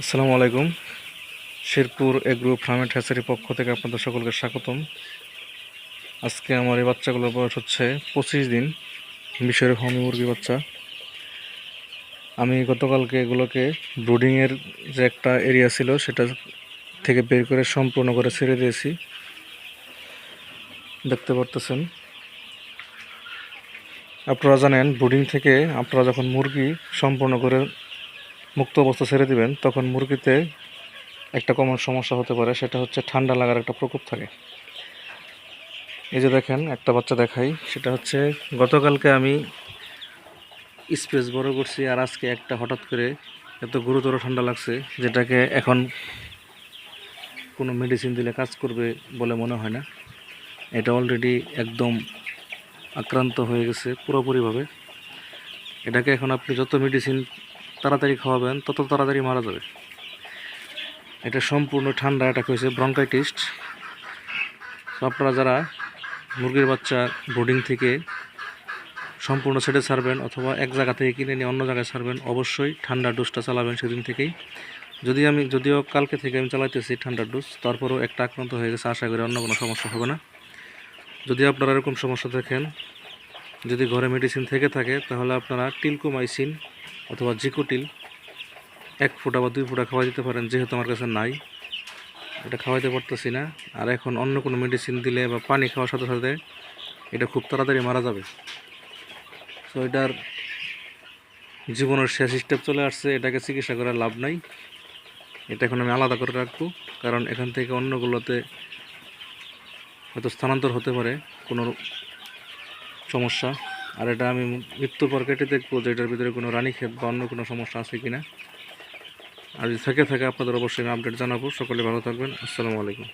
আসসালামু আলাইকুম। Sherpur agro farm and হ্যাচারির পক্ষ থেকে আপনাদের সকলকে স্বাগতম। আজকে আমার এই বাচ্চাগুলোর বয়স হচ্ছে 25 দিন, মিশরের হোমি মুরগি বাচ্চা। আমি গতকালকে এগুলোকে ব্রুডিংয়ের যে একটা এরিয়া ছিল সেটা থেকে বের করে সম্পূর্ণ করে ছেড়ে দিয়েছি। দেখতে পারতেছেন, আপনারা জানেন ব্রুডিং থেকে আপনারা যখন মুরগি সম্পূর্ণ করে মুক্ত অবস্থা ছেড়ে দিবেন তখন মুরগিতে একটা কমন সমস্যা হতে পারে, সেটা হচ্ছে ঠান্ডা লাগার একটা প্রকোপ থাকে। এই যে দেখেন একটা বাচ্চা দেখাই, সেটা হচ্ছে গতকালকে আমি স্পেস বড় করছি আর আজকে একটা হঠাৎ করে এত গুরুতর ঠান্ডা লাগছে যেটাকে এখন কোনো মেডিসিন দিলে কাজ করবে বলে মনে হয় না। এটা অলরেডি একদম আক্রান্ত হয়ে গেছে পুরোপুরিভাবে। এটাকে এখন আপনি যত মেডিসিন তাড়াতাড়ি খাওয়াবেন তত তাড়াতাড়ি মারা যাবে। এটা সম্পূর্ণ ঠান্ডা অ্যাটাক হয়েছে, ব্রঙ্কাইটিস। তো আপনারা যারা মুরগির বাচ্চা ব্রুডিং থেকে সম্পূর্ণ ছেড়ে ছাড়বেন অথবা এক জায়গা থেকে কিনে নিয়ে অন্য জায়গায় ছাড়বেন, অবশ্যই ঠান্ডার ডোজটা চালাবেন সেদিন থেকেই। যদিও কালকে থেকে আমি চালাইতেছি ঠান্ডার ডোজ, তারপরেও একটা আক্রান্ত হয়ে গেছে, আশা করি অন্য কোনো সমস্যা হবে না। যদি আপনারা এরকম সমস্যা দেখেন, যদি ঘরে মেডিসিন থেকে থাকে তাহলে আপনারা টিলকোমাইসিন অথবা জিকোটিল 1 ফোঁটা বা 2 ফোঁটা খাওয়াই দিতে পারেন। যেহেতু আমার কাছে নাই, এটা খাওয়াইতে পারতেছি না। আর এখন অন্য কোনো মেডিসিন দিলে বা পানি খাওয়ার সাথে সাথে এটা খুব তাড়াতাড়ি মারা যাবে। তো এটার জীবনের শেষ স্টেপ চলে আসছে, এটাকে চিকিৎসা করার লাভ নাই। এটা এখন আমি আলাদা করে রাখবো, কারণ এখান থেকে অন্যগুলোতে হয়তো স্থানান্তর হতে পারে কোনো সমস্যা। আর এটা আমি মৃত্যুর পর কেটে দেখবো যে এটার ভিতরে কোনো রানীক্ষেত বা অন্য কোনো সমস্যা আছে কিনা। আর যদি থাকে আপনাদের অবশ্যই আমি আপডেট জানাবো। সকলে ভালো থাকবেন। আসসালামু আলাইকুম।